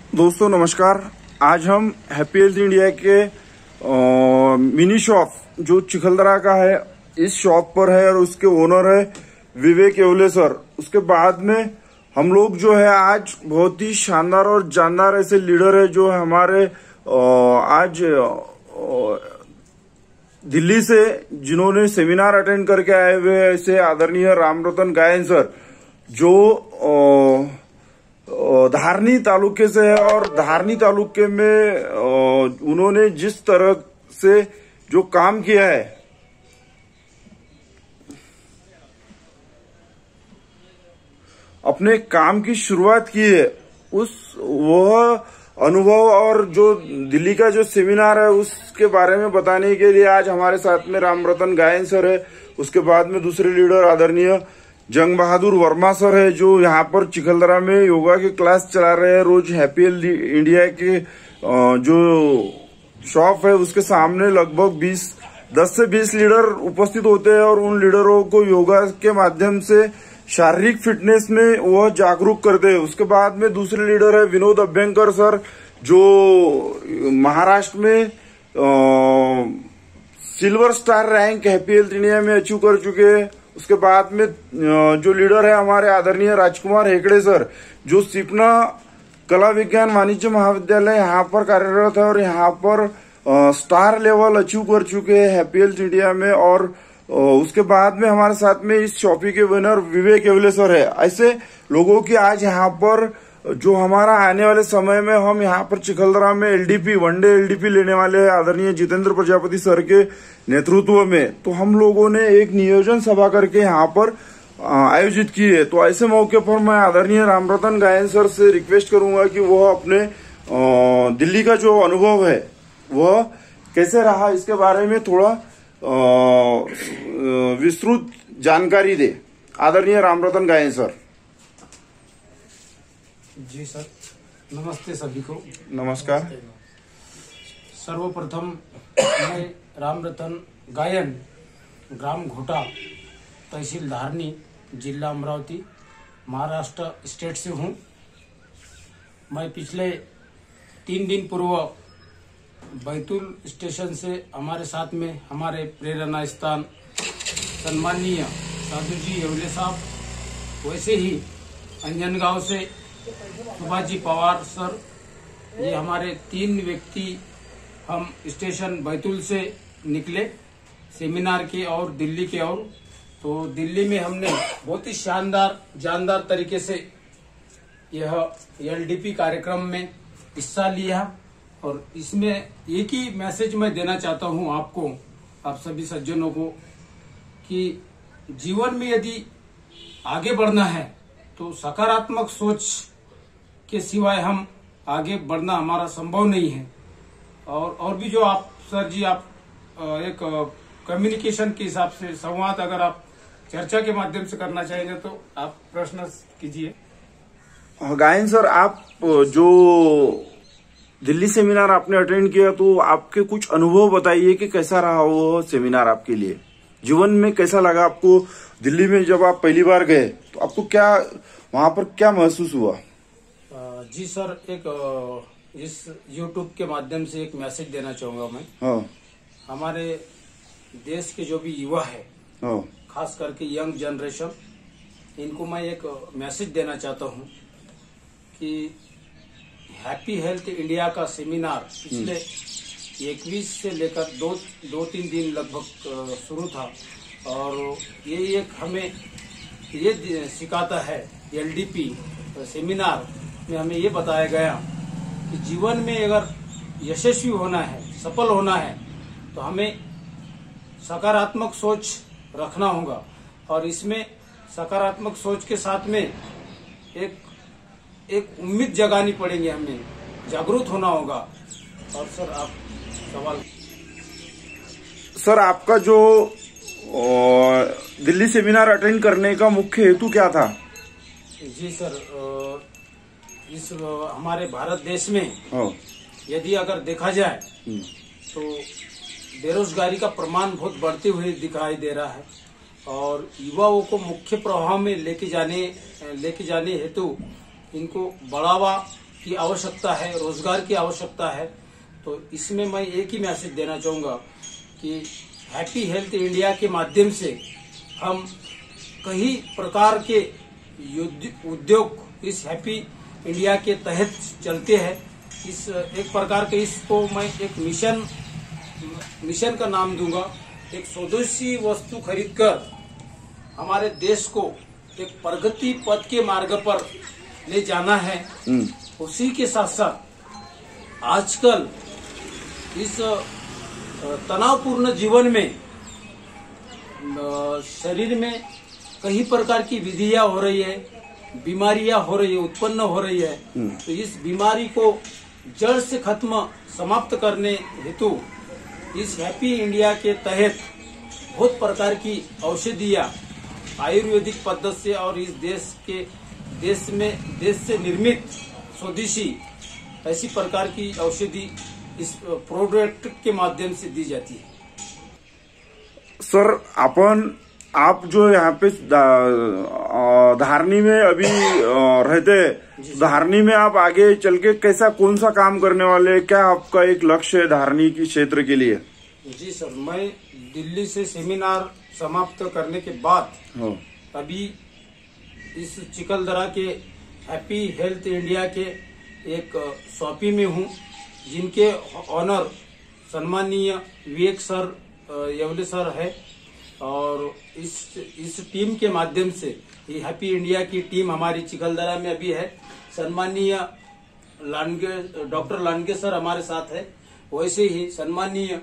दोस्तों नमस्कार। आज हम हैप्पी हेल्थ इंडिया के मिनी शॉप जो चिखलदरा का है, इस शॉप पर है और उसके ओनर है विवेक येवले सर। उसके बाद में हम लोग जो है आज बहुत ही शानदार और जानदार ऐसे लीडर है जो है हमारे आज दिल्ली से जिन्होंने सेमिनार अटेंड करके आए हुए हैं, ऐसे आदरणीय रामरतन गायन सर जो धारनी तालुके से है। और धारनी तालुके में उन्होंने जिस तरह से जो काम किया है, अपने काम की शुरुआत की है, वह अनुभव और जो दिल्ली का जो सेमिनार है उसके बारे में बताने के लिए आज हमारे साथ में रामरतन गायन सर है। उसके बाद में दूसरे लीडर आदरणीय जंग बहादुर वर्मा सर है जो यहाँ पर चिखलदरा में योगा की क्लास चला रहे हैं रोज। हैप्पी हेल्थ इंडिया के जो शॉप है उसके सामने लगभग 10 से 20 लीडर उपस्थित होते हैं और उन लीडरों को योगा के माध्यम से शारीरिक फिटनेस में वह जागरूक करते हैं। उसके बाद में दूसरे लीडर है विनोद अभ्यंकर सर जो महाराष्ट्र में silver star rank happy health India में अचीव कर चुके हैं। उसके बाद में जो लीडर है हमारे आदरणीय राजकुमार हेगड़े सर जो सिपना कला विज्ञान वाणिज्य महाविद्यालय यहाँ पर कार्यरत है और यहाँ पर स्टार लेवल अचीव कर चुके हैं हैप्पी हेल्थ इंडिया में। और उसके बाद में हमारे साथ में इस शॉपी के विनर विवेक येवले सर है। ऐसे लोगों की आज यहाँ पर जो हमारा आने वाले समय में हम यहाँ पर चिखलदरा में एलडीपी वनडे एलडीपी लेने वाले हैं आदरणीय जितेंद्र प्रजापति सर के नेतृत्व में, तो हम लोगों ने एक नियोजन सभा करके यहाँ पर आयोजित की है। तो ऐसे मौके पर मैं आदरणीय रामरतन गायन सर से रिक्वेस्ट करूंगा कि वह अपने दिल्ली का जो अनुभव है वह कैसे रहा इसके बारे में थोड़ा विस्तृत जानकारी दे। आदरणीय रामरतन गायन सर। जी सर, नमस्ते सभी को। नमस्कार। सर्वप्रथम मैं रामरतन गायन, ग्राम घोटा, तहसील धारनी, जिला अमरावती, महाराष्ट्र स्टेट से हूँ। मैं पिछले 3 दिन पूर्व बैतूल स्टेशन से हमारे साथ में हमारे प्रेरणा स्थान सम्माननीय साधु जी येवले साहब, वैसे ही अंजनगांव से सुभाष जी पवार सर, ये हमारे 3 व्यक्ति हम स्टेशन बैतूल से निकले सेमिनार के और दिल्ली के। और तो दिल्ली में हमने बहुत ही शानदार जानदार तरीके से यह एलडीपी कार्यक्रम में हिस्सा लिया। और इसमें एक ही मैसेज मैं देना चाहता हूं आपको, आप सभी सज्जनों को, कि जीवन में यदि आगे बढ़ना है तो सकारात्मक सोच के सिवाय हम आगे बढ़ना हमारा संभव नहीं है। और भी जो आप सर जी आप एक कम्युनिकेशन के हिसाब से संवाद अगर आप चर्चा के माध्यम से करना चाहेंगे तो आप प्रश्न कीजिए। गायन सर, आप जो दिल्ली सेमिनार आपने अटेंड किया तो आपके कुछ अनुभव बताइए कि कैसा रहा वो सेमिनार आपके लिए, जीवन में कैसा लगा आपको। दिल्ली में जब आप पहली बार गए तो आपको क्या वहां पर क्या महसूस हुआ? जी सर, एक इस YouTube के माध्यम से एक मैसेज देना चाहूंगा मैं। हाँ। हमारे देश के जो भी युवा है, हाँ। खास करके यंग जनरेशन, इनको मैं एक मैसेज देना चाहता हूं कि हैप्पी हेल्थ इंडिया का सेमिनार पिछले 21 से लेकर 2-3 दिन लगभग शुरू था। और ये एक हमें ये सिखाता है, एलडीपी सेमिनार में हमें ये बताया गया कि जीवन में अगर यशस्वी होना है, सफल होना है, तो हमें सकारात्मक सोच रखना होगा। और इसमें सकारात्मक सोच के साथ में एक उम्मीद जगानी पड़ेगी, हमें जागरूक होना होगा। और सर आप सवाल। सर, आपका जो दिल्ली सेमिनार अटेंड करने का मुख्य हेतु क्या था? जी सर, इस हमारे भारत देश में यदि अगर देखा जाए तो बेरोजगारी का प्रमाण बहुत बढ़ते हुए दिखाई दे रहा है और युवाओं को मुख्य प्रवाह में लेके जाने हेतु इनको बढ़ावा की आवश्यकता है, रोजगार की आवश्यकता है। तो इसमें मैं एक ही मैसेज देना चाहूँगा कि हैप्पी हेल्थ इंडिया के माध्यम से हम कई प्रकार के उद्योग इस हैप्पी इंडिया के तहत चलते हैं। इस एक प्रकार के इसको मैं एक मिशन का नाम दूंगा। एक स्वदेशी वस्तु खरीदकर हमारे देश को एक प्रगति पथ के मार्ग पर ले जाना है। उसी के साथ साथ आजकल इस तनावपूर्ण जीवन में शरीर में कई प्रकार की विधियां हो रही है, बीमारियां हो रही है, उत्पन्न हो रही है। तो इस बीमारी को जड़ से खत्म समाप्त करने हेतु इस हैप्पी इंडिया के तहत बहुत प्रकार की औषधियां आयुर्वेदिक पद्धति से और इस देश से निर्मित स्वदेशी ऐसी प्रकार की औषधि इस प्रोडक्ट के माध्यम से दी जाती है। सर आप जो यहाँ पे धारनी में अभी रहते, धारनी में आप आगे चल के कैसा कौन सा काम करने वाले, क्या आपका एक लक्ष्य है धारनी की क्षेत्र के लिए? जी सर, मैं दिल्ली से सेमिनार समाप्त करने के बाद अभी इस चिखलदरा के हैप्पी हेल्थ इंडिया के एक शॉपी में हूँ, जिनके ऑनर सम्मानीय विवेक सर येवले सर है। और इस टीम के माध्यम से ये हैप्पी इंडिया की टीम हमारी चिखलदरा में अभी है। सम्मानीय डॉक्टर लांडगे सर हमारे साथ है, वैसे ही सम्मानीय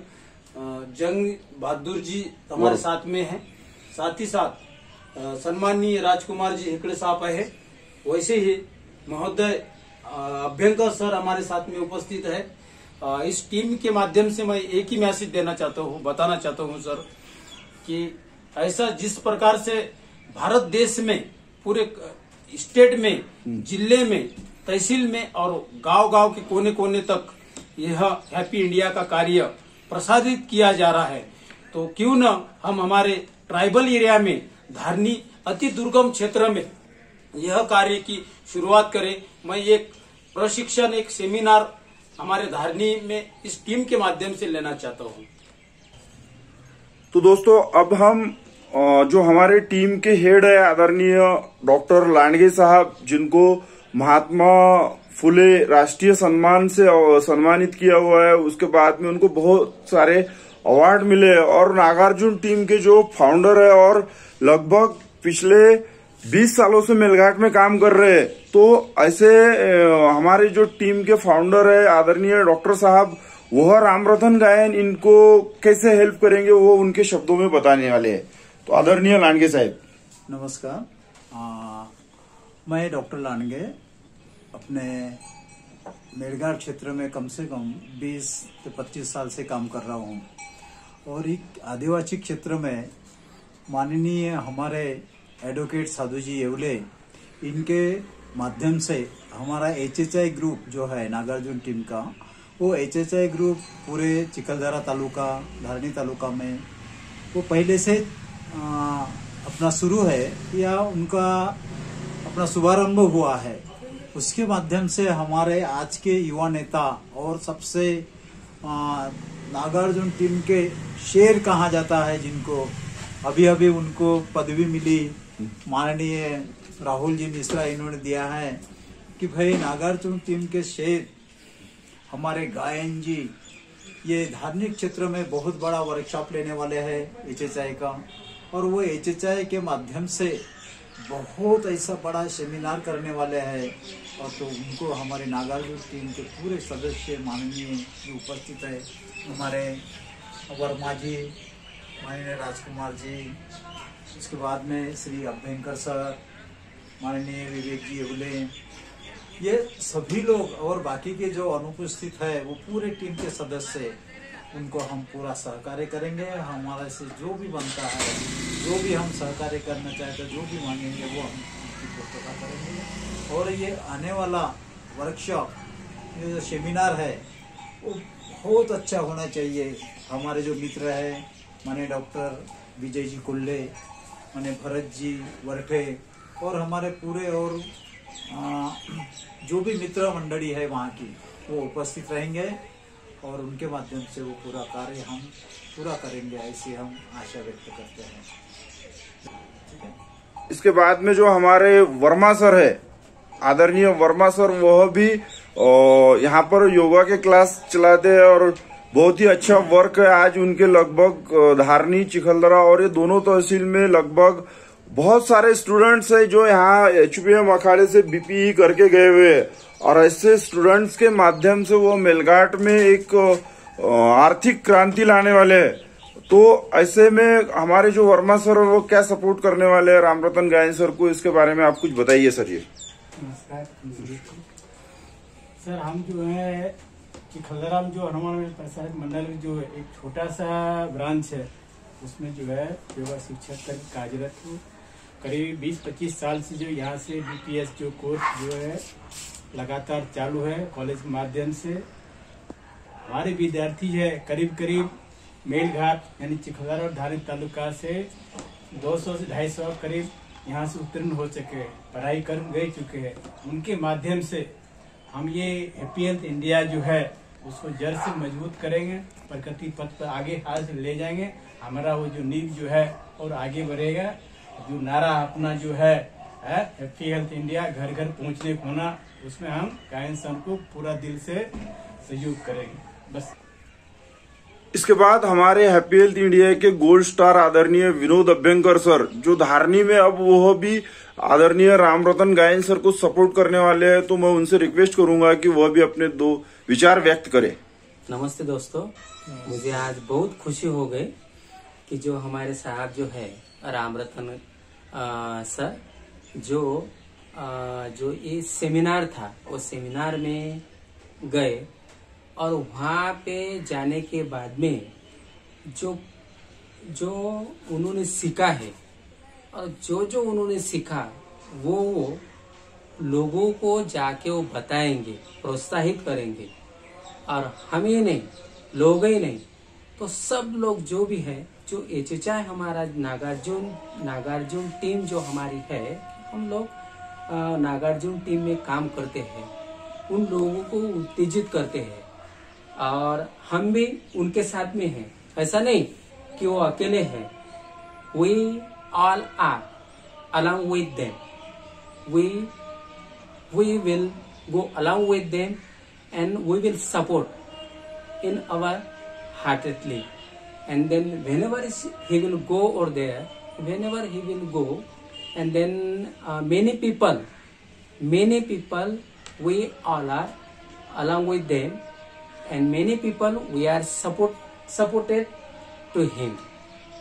जंग बहादुर जी हमारे साथ में है, साथ ही साथ सम्मानीय राजकुमार जी हेकड़े साहब है, वैसे ही महोदय अभ्यंकर सर हमारे साथ में उपस्थित है। इस टीम के माध्यम से मैं एक ही मैसेज देना चाहता हूँ, बताना चाहता हूँ सर कि ऐसा जिस प्रकार से भारत देश में पूरे स्टेट में, जिले में, तहसील में और गांव-गांव के कोने-कोने तक यह हैप्पी इंडिया का कार्य प्रसारित किया जा रहा है, तो क्यों न हम हमारे ट्राइबल एरिया में धारनी अति दुर्गम क्षेत्र में यह कार्य की शुरुआत करें। मैं एक प्रशिक्षण, एक सेमिनार हमारे धारनी में इस टीम के माध्यम से लेना चाहता हूँ। तो दोस्तों, अब हम जो हमारे टीम के हेड है आदरणीय डॉक्टर लांडगे साहब, जिनको महात्मा फुले राष्ट्रीय सम्मान से सम्मानित किया हुआ है, उसके बाद में उनको बहुत सारे अवार्ड मिले, और नागार्जुन टीम के जो फाउंडर है और लगभग पिछले 20 सालों से मेलघाट में काम कर रहे हैं। तो ऐसे हमारे जो टीम के फाउंडर है आदरणीय डॉक्टर साहब, वह रामरतन गायन इनको कैसे हेल्प करेंगे वो उनके शब्दों में बताने वाले हैं। तो आदरणीय लांडगे साहब, नमस्कार। मैं डॉक्टर लांडगे अपने मेलघाट क्षेत्र में कम से कम 20 से 25 साल से काम कर रहा हूँ, और एक आदिवासी क्षेत्र में माननीय हमारे एडवोकेट साधु जी येवले, इनके माध्यम से हमारा HHI ग्रुप जो है नागार्जुन टीम का, वो HHI ग्रुप पूरे चिखलदरा तालुका, धारनी तालुका में वो पहले से अपना शुरू है या उनका अपना शुभारंभ हुआ है। उसके माध्यम से हमारे आज के युवा नेता और सबसे नागार्जुन टीम के शेर कहा जाता है, जिनको अभी अभी उनको पदवी मिली, माननीय राहुल जी मिश्रा इन्होंने दिया है कि भाई नागार्जुन टीम के शेर हमारे गायन जी ये धार्मिक क्षेत्र में बहुत बड़ा वर्कशॉप लेने वाले हैं HHI का, और वो HHI के माध्यम से बहुत ऐसा बड़ा सेमिनार करने वाले हैं। और तो उनको हमारे नागार्जुन टीम के पूरे सदस्य माननीय जो उपस्थित है, हमारे वर्मा जी, माननीय राजकुमार जी, उसके बाद में श्री अभ्यंकर सर, माननीय विवेक जी येवले, ये सभी लोग और बाकी के जो अनुपस्थित है वो पूरे टीम के सदस्य, उनको हम पूरा सहकार्य करेंगे। हमारे से जो भी बनता है, जो भी हम सहकार्य करना चाहते हैं, जो भी मांगेंगे वो हम उनकी पूर्तता करेंगे। और ये आने वाला वर्कशॉप, ये जो सेमिनार है, वो बहुत अच्छा होना चाहिए। हमारे जो मित्र है माने डॉक्टर विजय जी कुल्ले, माने भरत जी वरठे, और हमारे पूरे और जो भी मित्र मंडली है वहाँ की वो उपस्थित रहेंगे और उनके माध्यम से वो पूरा कार्य हम पूरा करेंगे, ऐसी हम आशा व्यक्त करते हैं। ठीक है। इसके बाद में जो हमारे वर्मा सर है, आदरणीय वर्मा सर, वह भी यहाँ पर योगा के क्लास चलाते हैं और बहुत ही अच्छा वर्क है। आज उनके लगभग धारनी, चिखलदरा और ये दोनों तहसील में लगभग बहुत सारे स्टूडेंट्स हैं जो यहाँ HPM अखाड़े से BPE करके गए हुए हैं और ऐसे स्टूडेंट्स के माध्यम से वो मेलघाट में एक आर्थिक क्रांति लाने वाले हैं। तो ऐसे में हमारे जो वर्मा सर है वो क्या सपोर्ट करने वाले हैं रामरतन गायन सर को, इसके बारे में आप कुछ बताइए सर। ये नमस्कार सर, हम जो है चिखलदरा में जो हनुमान प्रसाद मंडल में जो एक छोटा सा ब्रांच है उसमें जो है योगा शिक्षक करके कार्यरत हूँ। करीब 20-25 साल से जो यहाँ से BPS जो कोर्स जो है लगातार चालू है कॉलेज के माध्यम से। हमारे विद्यार्थी है करीब मेलघाट यानी चिखलदरा और धारनी तालुका से 200 से 250 करीब यहाँ से उत्तीर्ण हो चुके हैं, पढ़ाई कर गए चुके हैं। उनके माध्यम से हम ये हैप्पी हेल्थ इंडिया जो है उसको जड़ से मजबूत करेंगे, प्रगति पथ पर आगे हाथ ले जाएंगे। हमारा वो जो नींव जो है और आगे बढ़ेगा। जो नारा अपना जो है हैप्पी हेल्थ इंडिया, घर घर पहुंचने को होना, उसमें हम गायन सर को पूरा दिल से सहयोग करेंगे बस। इसके बाद हमारे हैप्पी हेल्थ इंडिया के गोल्ड स्टार आदरणीय विनोद अभ्यंकर सर, जो धारनी में अब वो भी आदरणीय रामरतन गायन सर को सपोर्ट करने वाले हैं, तो मैं उनसे रिक्वेस्ट करूंगा कि वह भी अपने 2 विचार व्यक्त करें। नमस्ते दोस्तों, मुझे आज बहुत खुशी हो गई कि जो हमारे साहब जो है रामरतन सर जो ये सेमिनार था वो सेमिनार में गए और वहाँ पे जाने के बाद में जो उन्होंने सीखा है और जो उन्होंने सीखा वो लोगों को जाके वो बताएंगे, प्रोत्साहित करेंगे। और हम ही नहीं, लोग ही नहीं तो सब लोग जो भी है, जो HHI हमारा नागार्जुन टीम जो हमारी है, हम लोग नागार्जुन टीम में काम करते हैं, उन लोगों को उत्तेजित करते हैं और हम भी उनके साथ में हैं। ऐसा नहीं कि वो अकेले हैं। We all are along with them. We will go along with them and we will support in our heartedly. And then whenever he will go over there, whenever he will go, and then many people, we all are along with them, and many people we are supported to him.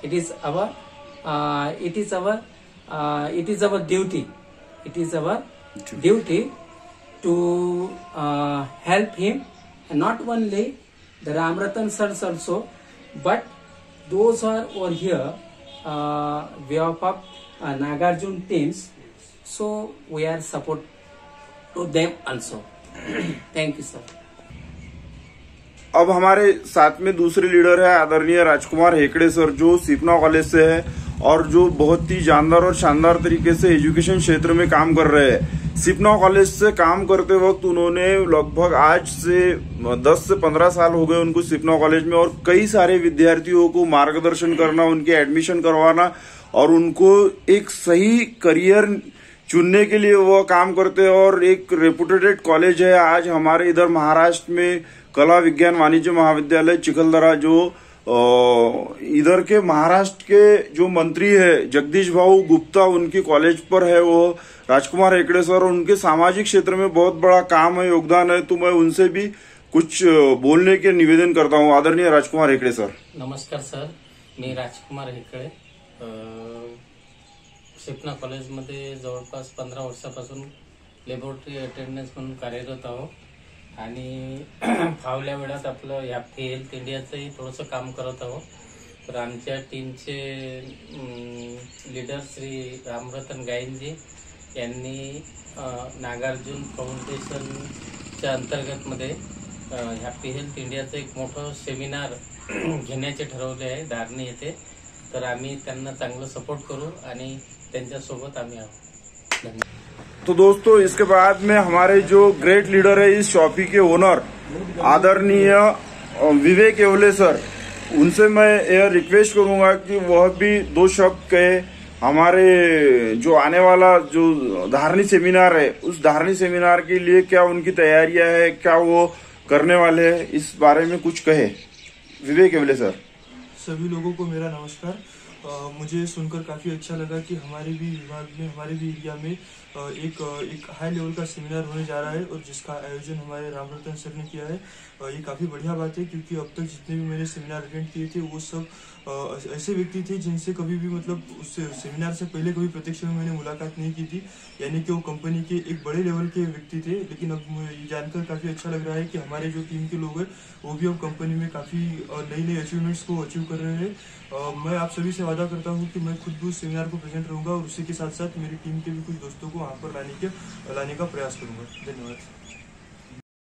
It is our duty. It is our duty to help him, and not only the Ramratan sirs also, but those are over here way of Nagarjun teams, so we are support to them also. Thank you sir. अब हमारे साथ में दूसरे leader है आदरणीय राजकुमार Hegde sir, जो Sipna college से है और जो बहुत ही जानदार और शानदार तरीके से एजुकेशन क्षेत्र में काम कर रहे हैं। सिपना कॉलेज से काम करते वक्त उन्होंने लगभग आज से 10 से 15 साल हो गए उनको सिपना कॉलेज में, और कई सारे विद्यार्थियों को मार्गदर्शन करना, उनके एडमिशन करवाना और उनको एक सही करियर चुनने के लिए वो काम करते हैं। और एक रेपुटेड कॉलेज है आज हमारे इधर महाराष्ट्र में, कला विज्ञान वाणिज्य महाविद्यालय चिखलदरा, जो इधर के महाराष्ट्र के जो मंत्री है जगदीश भाऊ गुप्ता, उनकी कॉलेज पर है वो राजकुमार हेकड़े सर, और उनके सामाजिक क्षेत्र में बहुत बड़ा काम है, योगदान है। तो मैं उनसे भी कुछ बोलने के निवेदन करता हूँ। आदरणीय राजकुमार हेकड़े सर। नमस्कार सर, मी राजकुमार हेकड़े सिपना कॉलेजमध्ये जवळपास 15 वर्षापासून लॅबोरेटरी अटेंडन्स म्हणून कार्यरत आहोत आणि फावल्या वेळात आपलं हॅप्पी हेल्थ इंडियाचंही थोडंसं काम करत आहोत। तर आमच्या टीमचे लीडर श्री रामरतन गायनजी यांनी नागार्जुन फाउंडेशनच्या अंतर्गतमध्ये हॅप्पी हेल्थ इंडियाचं एक मोठं सेमिनार घेण्याचे ठरवले आहे धारणी येथे। तर आम्ही त्यांना चांगलं सपोर्ट करू आणि त्यांच्यासोबत आम्ही आहोत। धन्यवाद। तो दोस्तों इसके बाद में हमारे जो ग्रेट लीडर है इस शॉपी के ओनर आदरणीय विवेक येवले सर, उनसे मैं यह रिक्वेस्ट करूंगा कि वह भी दो शब्द कहे। हमारे जो आने वाला जो धारणी सेमिनार है उस धारणी सेमिनार के लिए क्या उनकी तैयारियां है, क्या वो करने वाले हैं, इस बारे में कुछ कहे। विवेक येवले सर। सभी लोगों को मेरा नमस्कार। मुझे सुनकर काफ़ी अच्छा लगा कि हमारे भी विभाग में, हमारे भी एरिया में एक हाई लेवल का सेमिनार होने जा रहा है और जिसका आयोजन हमारे रामरतन सर ने किया है। ये काफ़ी बढ़िया बात है क्योंकि अब तक जितने भी मैंने सेमिनार अटेंड किए थे वो सब ऐसे व्यक्ति थे जिनसे कभी भी मतलब उस सेमिनार से पहले कभी प्रत्यक्ष में मैंने मुलाकात नहीं की थी, यानी कि वो कंपनी के एक बड़े लेवल के व्यक्ति थे। लेकिन अब ये जानकर काफ़ी अच्छा लग रहा है कि हमारे जो टीम के लोग हैं वो भी अब कंपनी में काफ़ी नई नई अचीवमेंट्स को अचीव कर रहे हैं। मैं आप सभी से वादा करता हूँ कि मैं खुद भी उस सेमिनार को प्रेजेंट रहूँगा और उसी के साथ साथ मेरी टीम के भी कुछ दोस्तों को वहाँ पर लाने का प्रयास करूँगा। धन्यवाद।